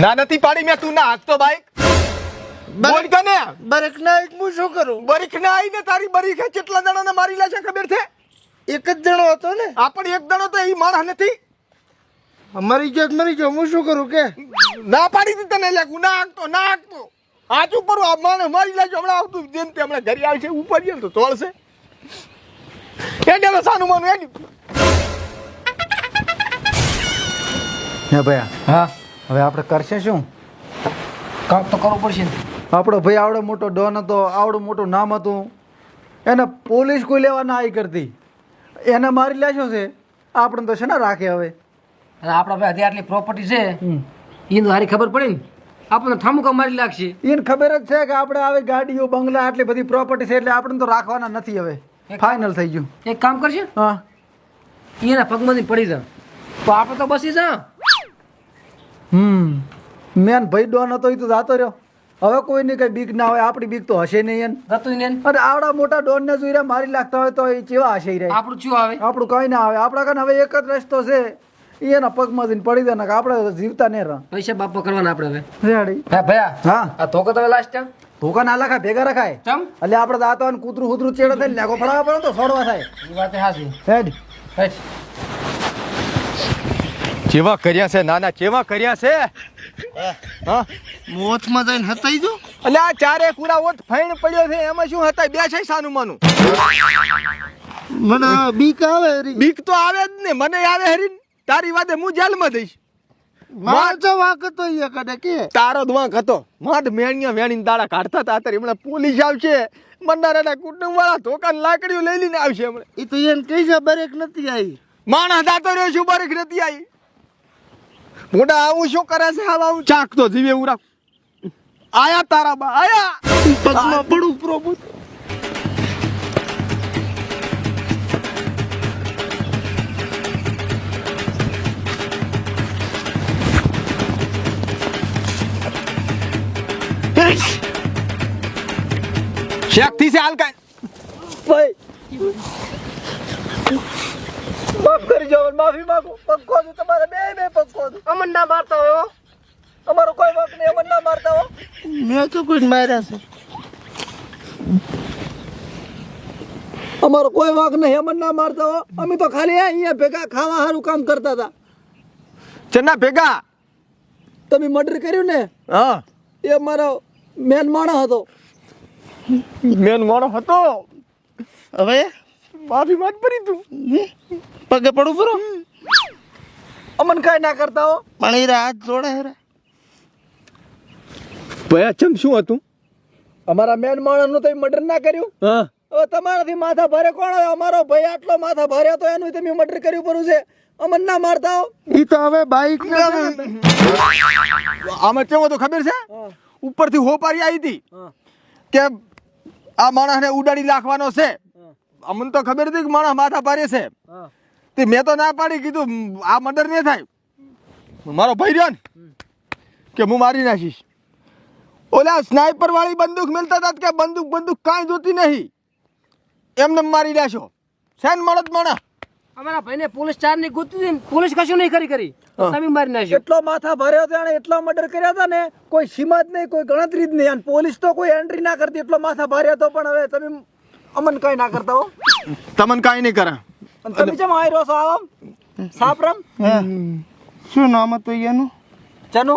ના નથી પાડી મેં તું ના હાંકતો બાઈક બોલ કને બરેક ના હું શું કરું? બરીક ના આવીને તારી બરીક કેટલા જણાને મારી લે છે ખબર છે? એક જ જણો હતો ને. આપણ એક જણો તો એ માણસ નથી. મરી ગયો હું શું કરું કે? ના પાડી દી તને લે ના હાંકતો આજ ઉપર આ માણસ મારી લે છે હમણાં આવતું જેમ તે હમણાં ઘરે આવશે ઉપર જઈએ તો તોડશે એને સાનું માનું એની હે ભયા હા હવે આપણે કરશે શું? કામ તો કરવું પડશે ને. આપણો ભાઈ આવડો મોટો ડોન હતો, આવડું મોટું નામ હતું, એને પોલીસ કોઈ લેવા ના આવી કરતી, એને મારી લેશો છે. આપણે તો છે ને રાખે હવે. અને આપણા ભાઈ આટલી પ્રોપર્ટી છે એને સારી ખબર પડી ને આપણને ઠામુકા મારી લાગશે. એને ખબર જ છે કે આપણે આવી ગાડીઓ બંગલા આટલી બધી પ્રોપર્ટી છે એટલે આપણે તો રાખવાના નથી. હવે ફાઇનલ થઈ ગયું. એક કામ કરશે હા એના પગમાંથી પડી જા તો આપણે તો બસી જા. મેન ભાઈ ડોન હતો એ તો જાતો રહ્યો. હવે કોઈની કઈ બીક ના હોય, આપણી બીક તો હશે નહીં. જતું ને અરે આવડા મોટા ડોન ને જોઈ મારી લાગતા હોય તો એ કેવા હશે રે? આપણું શું આવે? આપણું કઈ ના આવે. આપણા કાને હવે એક જ રસ્તો છે, એના પગમાં જઈને પડી દે ને આપણે જીવતા નહીં રહે. પૈસા બાપા કરવાના આપણે હવે. રેડી હા ભયા હા આ ધોકો તમે લાસ્ટ ટાઈમ ધોકા ના લખાય, ભેગા રખાય. ચમ એટલે આપણે દાંતો ને કૂતરું કૂતરું ચેડે થઈને લેગો ફડાવવા પડે તો છોડવા થાય. એ વાત હાચી. હેડ હેટ. જેવા કર્યા છે નાના જેવા કર્યા છે. હા મોથમાં જઈને હતાઈ જો. એટલે આ ચારે પૂરા ઓટ ફાઈન પડ્યો છે એમાં શું હતા બે છે સાનું માનું. મને બીક આવે રી. બીક તો આવે જ ને મને આવે હરી તારી વાતે હું જેલમાં દઈશ. મારો જો વાક હતો એ કડે કે તારો દવાક હતો માંડ મેણિયા વેણીને દાડા કાઢતા હતા. અત્યારે હમણાં પોલીસ આવશે મંડારાના કુટુંબ વાળા ધોકાને લાકડીઓ લઈ લઈને આવશે હમણાં. એ તો એને કઈ છે બરેક નથી આવી. માણસ દાતો રહ્યો છું બરેક નથી આવી. મોટા આવું શું કરે છે હાલ આવું ચાક તો જીવે ઉરા આયા તારા બા આયા પગમાં પડું પ્રભુ. શેક થી છે હાલ કાય ભાઈ માફ કરી જાવ, માફી માંગુ. પગ ખોદું તમારે બે પગ ખોદું. અમન ના મારતા હોય હો. અમારો કોઈ વાંક નહીં, અમને ના મારતા હો. મેં તો કોઈ માર્યા છે. અમારો કોઈ વાંક નહીં, અમને ના મારતા હો. અમે તો ખાલી અહીંયા ભેગા ખાવા સારું કામ કરતા હતા. ચન્ના ભેગા તમે મર્ડર કર્યું ને હા એ મારો મેન માણસ હતો. મેન મોડો હતો. હવે માફી માંગ પડી તું પગે પડું પૂરો. અમન કાંઈ ના કરતા હો. પણ એ હાથ જોડે હેરા. ભયા ચમ શું હતું? અમારા મેન માણસ નું તમે મર્ડર ના કર્યું. હા હવે તમારાથી માથા ભારે કોણ હોય? અમારો ભાઈ આટલો માથા ભારે હતો એનું તમે મર્ડર કર્યું પડ્યું છે. અમન ના મારતા હો. એ તો હવે બાઈક આમાં કેવો તો ખબર છે હા. ઉપરથી હોપારી આવી હતી હા. કે આ માણસને ઉડાડી નાખવાનો છે. અમને તો ખબર હતી કે માણસ માથા ભારે છે. હા. તે મેં તો ના પાડી કીધું આ મર્ડર નહીં થાય. મારો ભાઈ રહ્યો ને કે હું મારી નાખીશ. ઓલા સ્નાઈપર વાળી બંદૂક મિલતા હતા કે બંદૂક કાંઈ જોતી નહીં એમને મારી લેશો. શેન મળત માણા અમારા ભાઈને પોલીસ ચાર ની ગોતી હતી ને પોલીસ કશું નહીં કરી તમે મારી નાખ્યો. એટલો માથા ભર્યો હતો અને એટલા મર્ડર કર્યા હતા ને કોઈ સીમા જ નહીં, કોઈ ગણતરી જ નહીં. અને પોલીસ તો કોઈ એન્ટ્રી ના કરતી, એટલો માથા ભર્યો હતો. પણ હવે તમે અમન કઈ ના કરતા હો. તમને કાંઈ નહીં કરે. અને તમે કેમ આવી રહ્યો છો આમ સાપરમ? શું નામ હતું એનું? ચનુ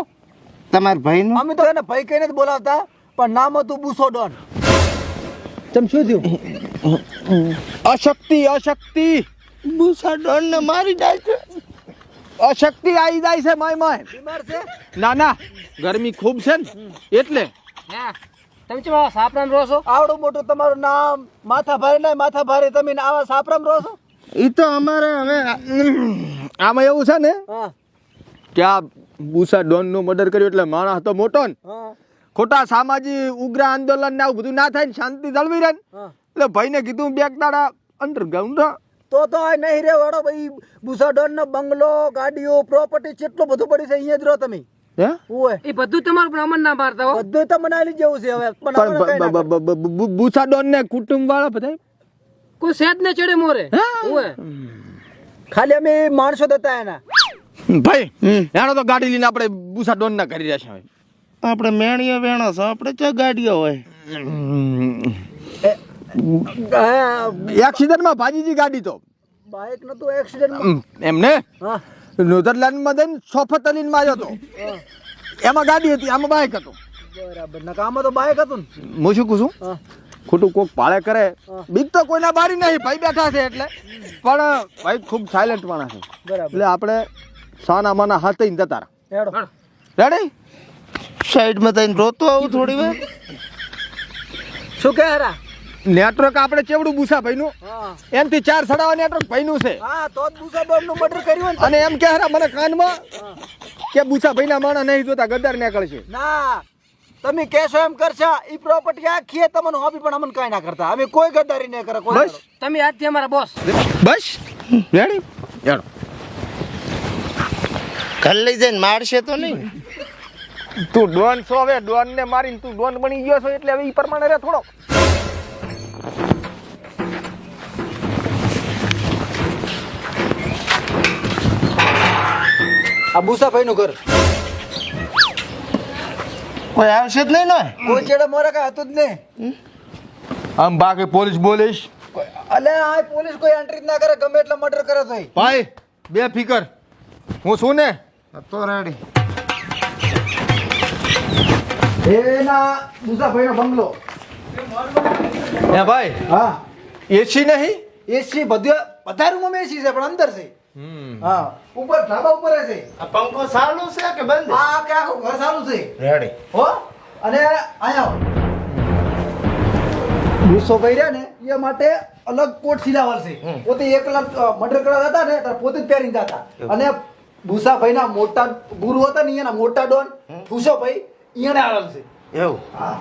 તમારા ભાઈનું? અમે તો એને ભાઈ કહીને જ બોલાવતા પણ નામ હતું બુસો ડોન. તમ શું થયું? અશક્તિ બુસા ડોન ને મારી જાય છે. અશક્તિ આવી જાય છે માય બીમાર છે? ના ના ગરમી ખૂબ છે ને એટલે. હે તમે ચમ સાપરામ રહો છો? આવડું મોટું તમારું નામ, માથા ભારે ના માથા ભારે, તમે ને આવા સાપરમ રહો છો? એ તો અમારે હવે આમાં એવું છે ને હા કે આ બુસા ડોન નું મર્ડર કર્યું એટલે માણસ હતો મોટો ને હા ખોટા સામાજિક ઉગ્ર આંદોલન ને આવું બધું ના થાય ને શાંતિ જળવી રહે ને હા. એટલે ભાઈને કીધું બે દાડા અંડરગ્રાઉન્ડ તો આ નહીં રે વાળો ભાઈ. બુસા ડોન નો બંગલો, ગાડીઓ, પ્રોપર્ટી કેટલું બધું પડી છે. અહીંયા જ રહો તમે. હે ઓય એ બધું તમારું પણ અમન ના મારતા હો. બધું તો મનાલી જેવું છે હવે. પણ આપણે કઈ ના કરતા. બુસા ડોન ને કુટુંબ વાળા બધા કોઈ સેજ ને ચડે મોરે ઓય ખાલી અમે માણસો જ હતા એના. ભાઈ એનો તો ગાડી લઈને આપણે બુસા ડોન ના કરી રહ્યા છે હવે. આપણે મેણીએ વેણો છો આપણે ચા ગાડીઓ હોય. એક્સિડન્ટમાં ભાજીજી ગાડી તો બાઇક નતું એક્સિડન્ટ એમને હા નેધરલેન્ડમાં જઈને સોફત અલીનમાં આવ્યો હતો. એમાં ગાડી હતી, આમાં બાઇક હતો. બરાબર ના કામમાં તો બાઇક હતું ને. હું શું કહું છું, હા ખોટું કોક પાળે કરે બીક તો કોઈના બારી નહીં, ભાઈ બેઠા છે એટલે. પણ ભાઈ ખૂબ સાયલેન્ટ માણસ છે બરાબર એટલે આપણે સાના માના હાથે જતા હેડો રેડી. સાઈડમાં થઈને રોતો આવું થોડી વાર. શું કહે હરા નેટવર્ક આપણે ચેવડું બુસા ભાઈનું હા એમથી 4 સડાવા નેટવર્ક ભાઈનું છે. હા તો જ બુસા ડોનનું મર્ડર કર્યું ને. અને એમ કે હરા મને કાનમાં કે બુસા ભાઈના માણા નહીં જોતા ગદ્દાર નીકળશે. ના તમે કહેશો એમ કરશે ઈ પ્રોપર્ટી આખી તમને હોબી પણ અમને કાંઈ ના કરતા. અમે કોઈ ગદ્દારી નહીં કરે કોઈ. બસ તમે આજથી અમારા બોસ. બસ રેડી હેડો. ઘર લઈ જઈને મારશે તો નહીં. તું ડોન છો, હવે ડોન ને મારીને તું ડોન બની ગયો છો એટલે હવે ઈ પ્રમાણે રે થોડો. આ બુસા નું ઘર કોઈ આવશે જ નહીં ને. કોઈ ચેડે મોરે કાંઈ હતું જ નહીં. આમ બાકી પોલીસ બોલીશ અલે આ પોલીસ કોઈ એન્ટ્રી જ ના કરે, ગમે એટલા મર્ડર કરે તોય. ભાઈ બે ફિકર હું છું ને. તો રેડી. એના મુસાફરીનો બંગલો. હે ભાઈ હા એસી નહીં. એસી બધા રૂમમાં એસી છે પણ અંદર છે. હા ઉપર ધાબા ઉપર છે. આ પંખો ચાલુ છે કે બંધ? આ કે આખું ઘર ચાલુ છે. રેડી. હો અને આયા મુસાફરી રહ્યા ને એ માટે અલગ કોટ સિલાવર છે. પોતે એકલા મર્ડર કરવા જતા ને ત્યારે પોતે જ પહેરીને જતા. અને ભૂસાભાઈના મોટા ગુરુ હતા ને એના મોટા ડોન ભૂસોભાઈ એને આવેલ છે. એવું. હા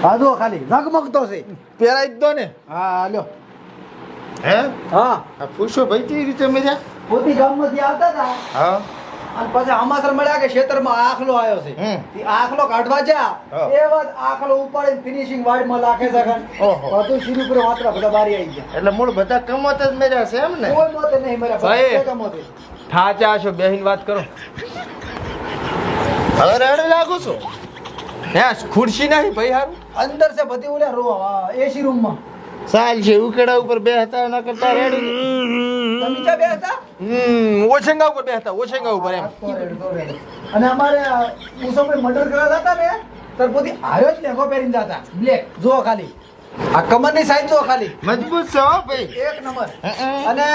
હા જો ખાલી ઝગમગતો છે. પહેરાઈ જ દો ને. હા લ્યો. હે હા આ પૂછો ભાઈ કેવી રીતે મર્યા? પોતી ગામમાંથી આવતા હતા હા અને પછી આમાસર મળ્યા કે ખેતરમાં આખલો આવ્યો છે. હમ. ઈ આખલો કાઢવા જા હા. એ વાત આખલો ઉપાડીને ફિનિશિંગ વાડમાં લાખે છે કાન. ઓહો. બધું શીર ઉપર વાતરા બધા બારી આવી ગયા. એટલે મૂળ બધા કમોત જ મર્યા છે એમ ને? કોઈ મોતે નહીં મર્યા ભાઈ. બધા કમોતે. ઠાચા છો બેહીન વાત કરો. હવે રેડી લાગુ છું. હે ખુરશી નહીં ભાઈ હારું. અંદર છે બધી ઓલા રો એસી રૂમમાં. ચાલ છે ઉકેડા ઉપર બે હતા એના કરતા રેડી. તમે ચા બે હતા ઓછેંગા ઉપર બેસતા ઓછેંગા ઉપર એમ. અને અમારે મુસાફરી મર્ડર કરવા જતા ને ત્યારે પોતે હાર્યો જ લેંગો પહેરીને જતા બ્લેક. જો ખાલી આ કમરની સાઈઝ જો ખાલી મજબૂત છે હો ભાઈ. એક નંબર. અને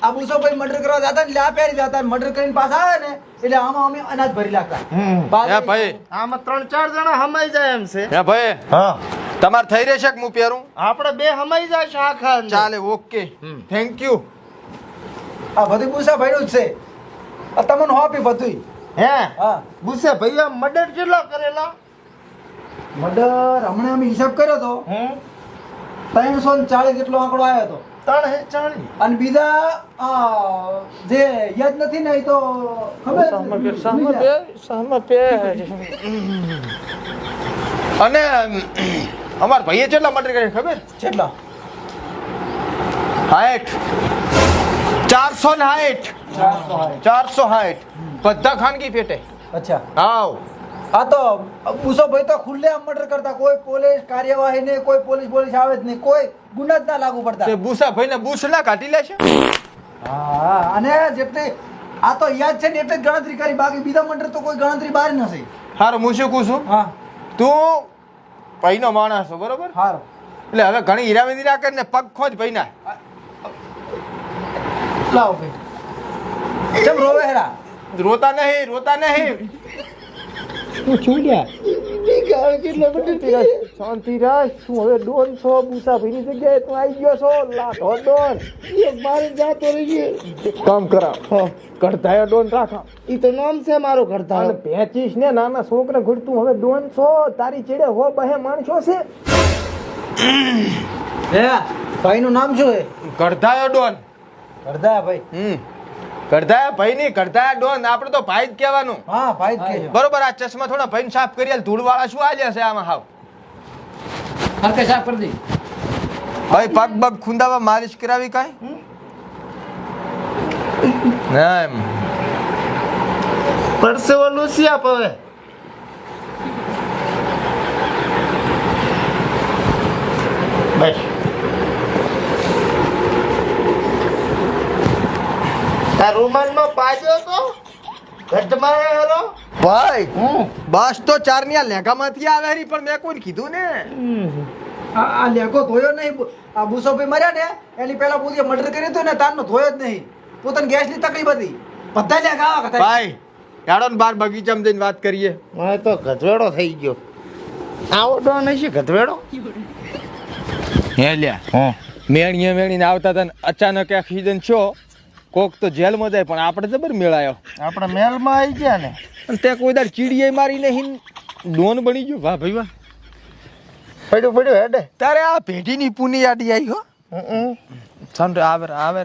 આ મુસાફરી મર્ડર કરવા જતા ને એટલે આ પહેરી જતા મર્ડર કરીને પાછા આવે ને એટલે આમાં અમે અનાજ ભરી લાગતા. હે ભાઈ આમાં 3-4 જણા હમાઈ જાય એમ છે. હે ભાઈ હા તમારે થઈ રહેશે કે હું પહેરું? આપણે બે હમાઈ જાય છે આખા અંદર. ચાલે ઓકે થેન્ક યુ. આ બધું મુસાફરી જ છે. આ તમને હોપી બધું. હે હા ગુસ્સે ભૈયા મર્ડર કેટલો કરેલો? મર્ડર હમણાં અમે હિસાબ કર્યો તો 340 જેટલો આંકડો આવ્યો હતો. 340. અને બીજા જે યાદ નથી ને એ તો ખબર અને અમાર ભાઈએ કેટલા મર્ડર કર્યા ખબર? કેટલા 460. 460 બધા ખાનગી પેટે. અચ્છા હાવ આ તો પૂછો ભાઈ તો ખુલ્લે આમ મર્ડર કરતા કોઈ પોલીસ કાર્યવાહી નહીં, કોઈ પોલીસ આવે જ નહીં, કોઈ ગુના જ ના લાગુ પડતા. તે બુસા ભાઈને બુસ ના કાઢી લે છે. હા અને જેટલી આ તો યાદ છે ને એટલે જ ગણતરી કરી, બાકી બીજા મર્ડર તો કોઈ ગણતરી બહાર નથી. હારું હું શું કહું છું, હા તું ભાઈનો માણસ છો બરોબર, હારું એટલે હવે ઘણી હીરાવેદી કરીને પગ ખોજ ભાઈના. લાવો ભાઈ ચમ રોવે હેરા રોતા નહીં રોતા નહીં. શાંતિ રાખ. તું હવે ડોન છો, બુસા ભાઈની જગ્યાએ તું આવી ગયો છો. લાઠો ડોન મારી જાતો રહી ગઈ. કામ કરાવ કરતા ડોન રાખા. ઈ તો નામ છે મારો કરતા. અને 25 ને નાના છોકરા ઘડતું હવે ડોન છો. તારી ચેડે હો બહે માણસો છે. હે ભાઈનું નામ શું છે? કરતાયો ડોન. કરદા ભાઈ. કરતાયા ભાઈ નહીં, કરતાયા ડોન. આપણે તો ભાઈ જ કહેવાનું. હા ભાઈ જ કહેજો. બરોબર. આ ચશ્મા થોડા ભાઈને સાફ કરી ધૂળ વાળા શું આલ્યા છે આમાં હાવ. હરકે સાફ કરી દે. ભાઈ પગ બગ ખુંદાવા માલિશ કરાવી કાંઈ ના એમ પરસેવો લૂસી આપ હવે. બસ આ રૂમાલમાં પાજો તો ઘટમાં હેરો. ભાઈ હું બસ તો ચારની આ લેઘામાંથી આવે રી, પણ મેં કોઈને કીધું ને. આ લેગો ધોયો નહીં. આ ભૂસોભાઈ મર્યા ને એની પહેલા પોતે મર્ડર કર્યું હતું ને તારનો ધોયો જ નહીં. પોતાની ગેસની તકલીફ હતી. બધા લેગા આવા કથા. ભાઈ યાડો ને બાર બગીચામાં જઈને વાત કરીએ. હવે તો ગધવેડો થઈ ગયો. આવો ડોન હશે ગધવેડો. હે લ્યા મેણીએ મેણીને આવતા હતા ને અચાનક એક્સિડન્ટ થયો. કોક તો જેલમાં જાય, પણ આપણે જબર મેળાયો. આપણા મહેલમાં આવી ગયા ને. અને તે કોઈ દાડ ચીડીએ મારી નહીં ડોન બની ગયો. વાહ ભાઈ વાહ. પડ્યું પડ્યું હેડે. તારે આ પેઢીની પૂની યાદી આવી હો. સાંભળે આવે આવે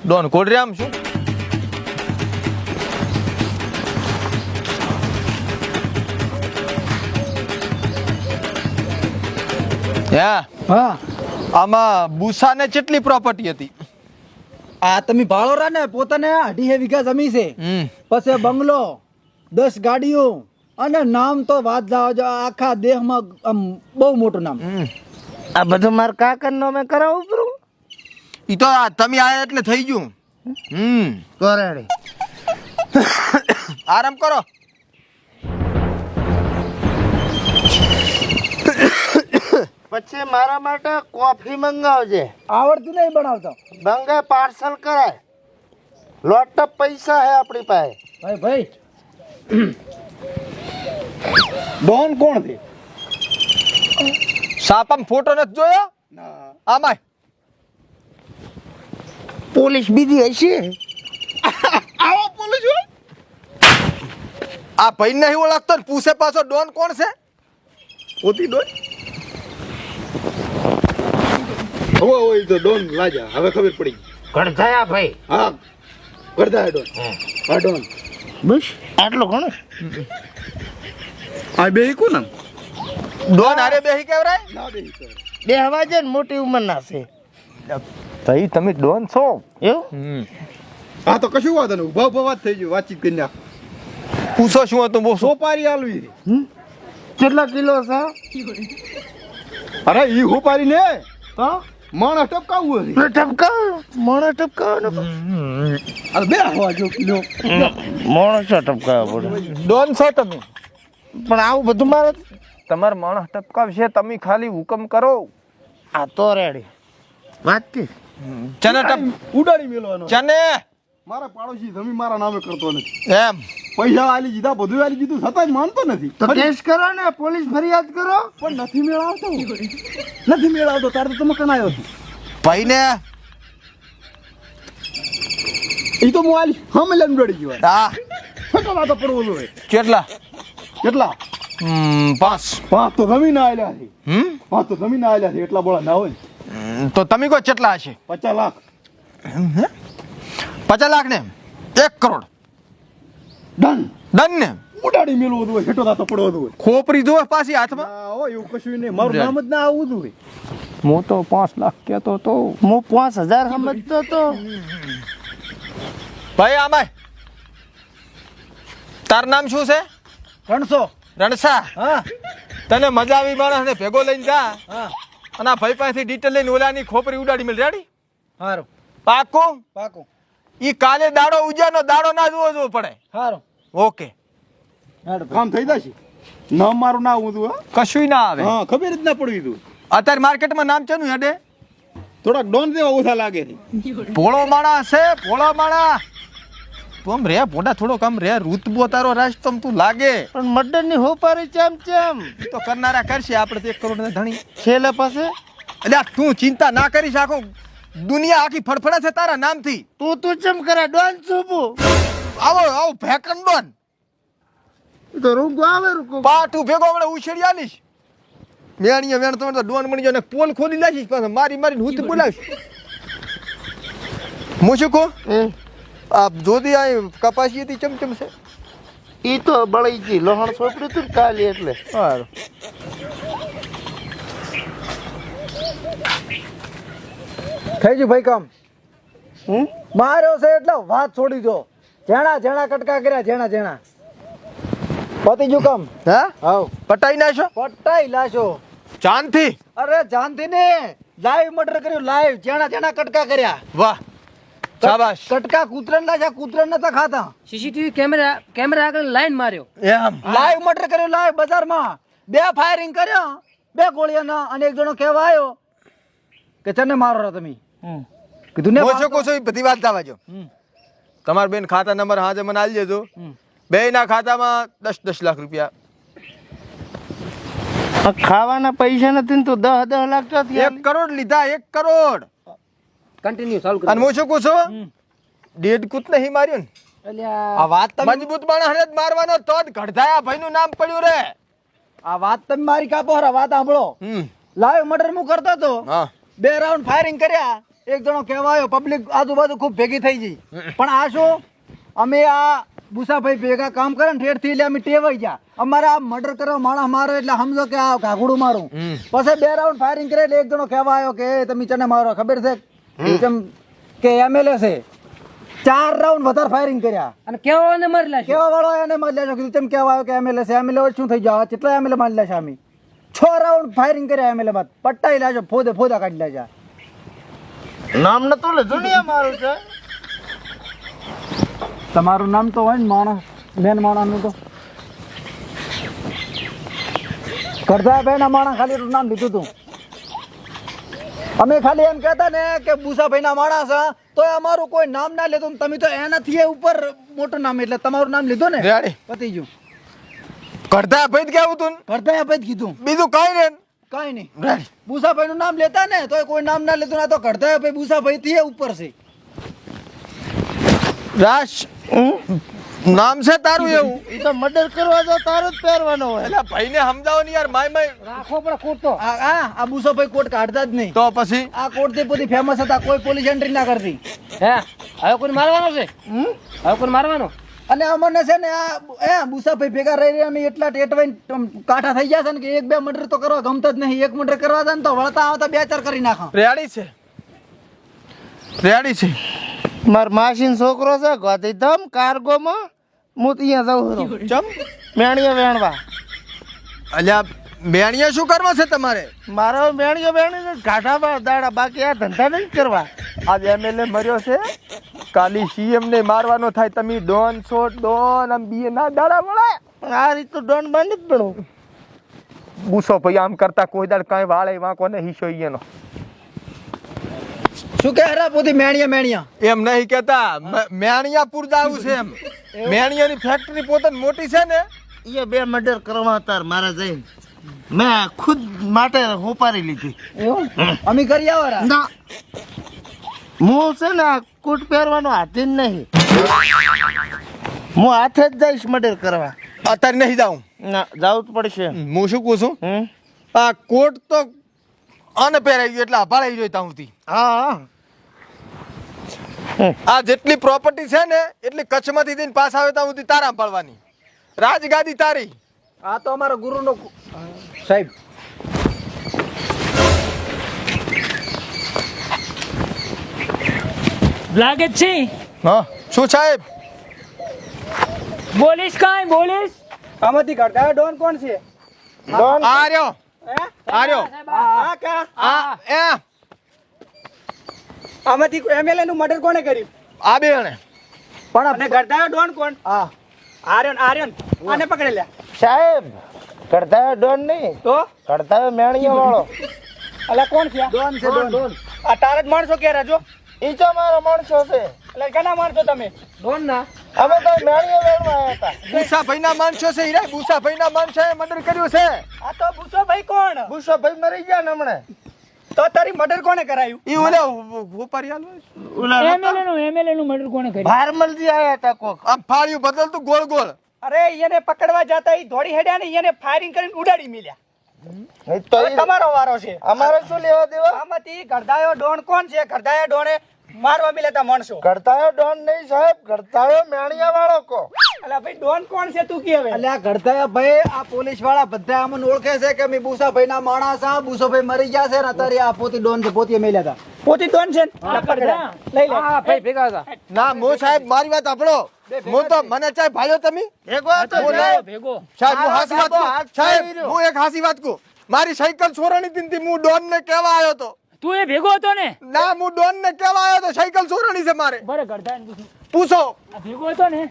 ડોન કોડરે આમ શું હા આમાં બુસાને કેટલી પ્રોપર્ટી હતી? આ તમે ભાળો રા ને પોતાને 2.5 વીઘા જમી છે. પછી બંગલો 10 ગાડીઓ અને નામ તો વાત જાવ જો આખા દેહમાં આમ બહુ મોટું નામ. આ બધું મારા કાકાનું નામે કરાવવું પડું. ઈ તો તમે આયા એટલે થઈ ગયું. કરાડી આરામ કરો. પછી મારા માટે કોફી મંગાવજે. આવડતું નહીં બનાવતો. બંગાઈ પાર્સલ કરાય. લોટ પૈસા હે આપણી પાસે. ભાઈ ભાઈ ડોન કોણ છે? સાપામાં ફોટો નથી જોયો? આમાં પોલીસ બીજી હશે. આવો પોલીસ હોય. આ ભાઈ નહીં ઓળખતો ને પૂછે પાછો ડોન કોણ છે? ઓતી ડોન હોય તો ડોન લાજા હવે ખબર પડી. ગણધાયા ભાઈ. હા કરતા ડોન. હા ડોન બસ આટલો ઘણો. આ બે કોણ નામ? ડોન હારે બેહી કેવરાય? ના બે બે હવા છે ને મોટી ઉંમરના છે. ભાઈ તમે ડોન છો એવું હા તો કશું વાત નહીં. ઉભા ઉભા વાત થઈ ગયું. વાતચીત કરી નાખ. પૂછો શું હતું? બહુ સોપારી આલવી. કેટલા કિલો છે? અરે ઈ હોપારી ને તો માણસ ટપકાવું હતી. ટપકા મોણો ટપકા અરે બે હવા જો કિલો મોણો છો ટપકા પડે. ડોન છો તમે, પણ આવું બધું મારે તમાર માણસ ટપકાવશે. તમે ખાલી હુકમ કરો. આ તો રેડી વાત કે ચને ટપ ઉડાડી મેલવાનો. ચને મારા પાડોશી જમીન મારા નામે કરતો નથી. એમ પૈસા આલી દીધા, બધું આલી દીધું, છતાંય માનતો નથી. તો કેસ કરો ને, પોલીસ ફરિયાદ કરો. પણ નથી મેળવતો. નથી મેળવતો. તારે તો તમે કનાયો છું. ભાઈ ને એ તો હું આલી હમે લઈને ઉડાડી ગયો. હા ફટો તો પડવો જોઈએ. કેટલા? કેટલા? 5. 5 તો જમીન આલ્યા છે. 5 તો જમીન આલ્યા છે. એટલા બોળા ના હોય. તો તમે કોઈ કેટલા હશે? 50 લાખ. 50 લાખ ને 1 કરોડ ડન. ડન ને ઉડાડી મેળવો જોઈએ. ફેટો તો પડવો જોઈએ. ખોપરી જો પાછી હાથમાં. ના હોય એવું કશું નહીં. મારું નામ જ ના આવવું જોઈએ. હું તો 5 લાખ કહેતો તો. હું 5000 સમજતો તો. ભાઈ આમાં તાર નામ શું છે? 300. રણસા. હા તને મજા આવી માણસ ને ભેગો લઈને જા. હા અને આ ભાઈ પાસેથી ડિટેલ લઈને ઓલાની ખોપરી ઉડાડી મેળ. રેડી? હારું પાકું? પાકું. ઈ કાલે દાડો ઉજાનો દાડો ના જોવો પડે. હારું ઓકે કામ થઈ જશે. નામ મારું ના આવવું જોઈએ. કશું ના આવે. હા ખબર જ ના પડવી તું. અત્યારે માર્કેટમાં નામ છે નું હેડે થોડાક ડોન જેવા ઓછા લાગે છે. ભોળો માણા છે. ભોળો માણા તું આમ રે ભોડા થોડો કામ રે. ઋતબો તારો રાસ્તમ તું લાગે. પણ મર્ડર ની હોપારી ચમ તો કરનારા કરશે. આપણે તો 1 કરોડ ને ધણી છેલ્લે પાસે. એટલે તું ચિંતા ના કરીશ. આખો દુનિયા આખી ફડફડે છે તારા નામથી. તું ચમ કરે ડોન સુબુ. આવો આવો ભેકન ડોન. તો રૂકો આવે રૂકો. પાટું ભેગો હમણાં ઉછેડી આલીશ. મેણીએ વેણ તો ડોન બની જાય ને પોલ ખોલી નાખીશ. પાછા મારી મારીને હું બોલાવીશ. હું શું કહું? આ જોધી આ કપાસી હતી ચમચમ છે. ઈ તો બળી ગઈ લહણ સોપડી તું કાલી એટલે. સારું થઈ ગયું ભાઈ કામ. માર્યો છે એટલે વાત છોડી દો. જેણા જેણા કટકા કર્યા જેણા જેણા પતિ જો કામ હા હાવ પટાઈ નાખો પટાઈ લાશો ચાંદથી. અરે જાનથી ને લાઈવ મર્ડર કર્યું લાઈવ જેણા જેણા કટકા કર્યા વાહ શાબાશ. કટકા કૂતરન લાશા કૂતરન નતા ખાતા સીસીટીવી કેમેરા આગળ લાઈન માર્યો. એમ લાઈવ મર્ડર કર્યું લાઈવ બજારમાં 2 ફાયરિંગ કર્યા 2 ગોળીઓના અને એક જણો કહેવા આવ્યો કે તને મારો તમે કીધું ને કોશો કોશો એ બધી વાત જવા જો. તમાર બેન ખાતા નંબર હાજે મને આલી દેજો. બેયના ખાતામાં 10 લાખ રૂપિયા. આ ખાવાના પૈસા નથી ને તો 10 લાખ તો 1 કરોડ લીધા 1 કરોડ. કન્ટિન્યુ ચાલુ અને કરો. હું શું કહું છું ડેડ કૂત નહીં માર્યું ને અલ્યા આ વાત તમે મજબૂત માણસ જ મારવાનો તો જ ગઢધાયા ભાઈનું નામ પડ્યું રે. આ વાત તમે મારી કાપો હરા વાત સાંભળો લાઈવ મર્ડર હું કરતો હતો હા 2 રાઉન્ડ ફાયરિંગ કર્યા એક જણો કહેવા આવ્યો પબ્લિક આજુબાજુ ખૂબ ભેગી થઈ ગઈ પણ આ શું અમે આ ભૂસાભાઈ ભેગા કામ કરે ને ઠેઠથી એટલે અમે ટેવાઈ ગયા અમારે આ મર્ડર કરવા માણસ મારો એટલે સમજો કે આ ઘાઘુડું મારું પછી 2 રાઉન્ડ ફાયરિંગ કરે એટલે એક જણો કહેવા આવ્યો કે તમે ચને મારો ખબર છે કેમ કે એમએલએ છે 4 રાઉન્ડ વધારે ફાયરિંગ કર્યા અને કેવાને મારી લાશ. કેવા વાળો એને મારી લેશો કીધું તેમ કેવા આવ્યો કે એમએલએ છે એમએલએ શું થઈ જાવ કેટલા એમએલએ મારી લેશે અમે 6 રાઉન્ડ ફાયરિંગ કર્યા એમએલએ માં પટ્ટાઈ લેજો ફોદા કાઢી લેજા નામ નતું લે દુનિયા મારું છે. તમારું નામ તો હોય ને માણસ મેન માણસનું તો કરદાભાઈના માણસ ખાલી એટલું નામ લીધું હતું અમે ખાલી એમ કહેતા ને કે ભૂસાભાઈના માણસ તો અમારું કોઈ નામ ના લેતું તમે તો એનાથી એ ઉપર મોટું નામ એટલે તમારું નામ લીધું ને રેડી પતી ગયું ગઢધાયા ભાઈ જ કેવું તું કરદાભાઈ જ કીધું બીજું કઈ ને કઈ નહીં રેડી. ભૂસાભાઈનું નામ લેતા ને તો કોઈ નામ ના લેતું ના તો કરદાભાઈ ભૂસાભાઈ થી એ ઉપર છે રાશ નામ છે તારું એવું એ તો મર્ડર કરવા તો તારો જ પહેરવાનો હોય. એટલે ભાઈને સમજાવો ને યાર માય રાખો પણ ખોટ તો. આ ભૂસાભાઈ કોટ કાઢતા જ નહીં તો પછી આ કોટ થી બધી ફેમસ હતા કોઈ પોલીસ એન્ટ્રી ના કરતી હે હવે કોઈ મારવાનો છે હવે કોઈ મારવાનો. અને અમને છે ને આ ભૂસાભાઈ ભેગા રહી રહ્યા અમે એટલા ટેટવાઈને કાંઠા થઈ ગયા છે ને કે 1-2 મર્ડર તો કરવા ગમતા જ નહીં એક મર્ડર કરવા જાય ને તો વળતા આવતા 2-4 કરી નાખો રેડી છે રેડી છે. માર માસીન છોકરો છે ગોધી ધમ કાર્ગોમાં હું ત્યાં જઉં છું ચમ મેણીઓ વેણવા. અલ્યા બેણિયા શું કરવા છે તમારે? મારો મેણીઓ વેણી ઘાટામાં દાડા બાકી આ ધંધા નહીં કરવા. આજ એમએલએ મર્યો છે કાલી સીએમ ને મારવાનો થાય તમે ડોન છો ડોન આમ બીએ ના દાડા વળે પણ આ રીત તો ડોન બંધ જ પડું. બુસો ભાઈ આમ કરતા કોઈ દાડ કાંઈ વાળે વાંકો ને હિસ્સો ઈએનો શું કે હરા પોતી મેણિયા એમ નહીં કેતા મેણિયા પૂર જાવું છે એમ મેણિયાની ફેક્ટરી પોતાની મોટી છે ને એ 2 મર્ડર કરવા તાર મારા જઈને મેં ખુદ માટે હોપારી લીધી. એવું અમે કરી આવરા ના હું છે ને આ કોટ પહેરવાનો હાથી જ નહીં. હું હાથે જ જઈશ મર્ડર કરવા. અત્યારે નહીં જાઉં ના જાવું જ પડશે. હું શું કહું છું આ કોટ તો આને પહેરાઈ ગયો એટલે અભાળાઈ ગયો તાઉથી હા આ જેટલી પ્રોપર્ટી છે ને એટલી કચ્છમાંથી જઈને પાસ આવે ત્યાં સુધી તારા પાડવાની રાજગાદી તારી. આ તો અમારા ગુરુનો સાહેબ લાગે છે હા શું સાહેબ બોલીશ કાંઈ બોલીશ આમાંથી કાઢતા ડોન કોણ છે ડોન આ રહ્યો આ રહ્યો આ કા આ એ આમાંથી એમએલએ નું મર્ડર કોણે કર્યું આ બેને પણ આપણે કાઢતા ડોન કોણ હા આર્યન આને પકડેલા સાહેબ કરતા ડોન નહીં તો કરતા મેણીઓ વાળો. અલા કોણ છે ડોન છે ડોન આ તાર જ માણસો કે રાજો ઈ તો મારો માણસો છે. એટલે કેના માણસો તમે ડોન ના અમે તો મેણીઓ વેણવા આવ્યા હતા. બુસાભાઈના માણસો છે હીરા બુસાભાઈના માણસોએ મર્ડર કર્યું છે. આ તો ભૂસો ભાઈ કોણ બુસો ભાઈ મરી ગયા ને હમણાં. તો તારી મર્ડર કોણે કરાયું ઈ ઓલે ઉપારી આલો એમએલએ નું મર્ડર કોણે કર્યું ભારમલજી આવ્યા હતા કોક. આમ ફાળ્યું બદલતું ગોળ ગોળ અરે એને પકડવા જતા ઈ દોડી હેડ્યા ને એને ફાયરિંગ કરીને ઉડાડી મિલ્યા એ તો હવે તમારો વારો છે અમારે શું લેવા દેવા. આમાંથી ગરદાયો ડોન કોણ છે ગરદાયા ડોને મારવા મિલેતા માણસો કરતાયો ડોન નહીં સાહેબ કરતાયો મેણીયા વાળો કો. અલા ભાઈ ડોન કોણ છે તું કે હવે અલ્યા ગરદાયા ભાઈ આ પોલીસ વાળા બધા અમને ઓળખે છે કે મે બુસાભાઈ ના માણસ આ બુસાભાઈ મરી ગયા છે ને અત્યારે આ પોતી ડોન છે પોતી મેલ્યા હતા પોતી ડોન છે લઈ લે હા ભાઈ ભેગા હતા. ના મો સાહેબ મારી વાત સાંભળો હું તો મને ચાય ભાળ્યો તમે ભેગો હતો બોલો. સાહેબ. ભેગો સાહેબ હું હાસી વાત બાબો કહું. હાથ સાહેબ ફેર્યો. હું એક હાસી વાત કહું મારી સાયકલ ચોરાણી હતી ને હું ડોન ને કહેવા આવ્યો તો તું એ ભેગો હતો ને ના હું ડોન ને કહેવા આવ્યો તો સાયકલ ચોરાણી છે મારે બરે ગળતા ને પૂછું. પૂછો આ ભેગો હતો ને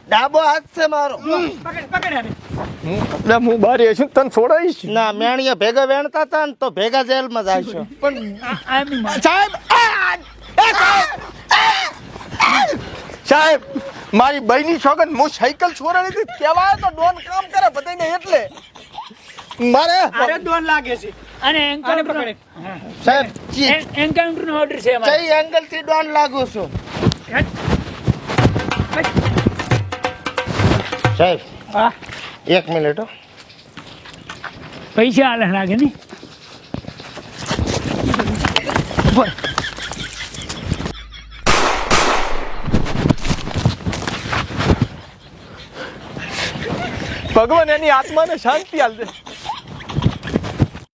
ડાબો હાથ છે મારો પકડ પકડ આવે એટલે હું બારી છું તને છોડાઈશ ના મેણીએ ભેગા વેણતા હતા ને તો ભેગા જેલમાં જાય છે પણ આ એમની માં. સાહેબ સાહેબ મારી બહેની છોકન હું સાયકલ છોરાણી હતી કહેવા આવ્યો તો ડોન કામ કરે બધાને એટલે મારે અને એન્કાઉન્ટર સાહેબ એન્કાઉન્ટર નો ઓર્ડર છે અમારે કઈ એંગલ થી ડોન લાગુ છું સાહેબ હા 1 મિનિટ હો. પૈસા આલે લાગે ને ભગવાન એની આત્માને શાંતિ આલજે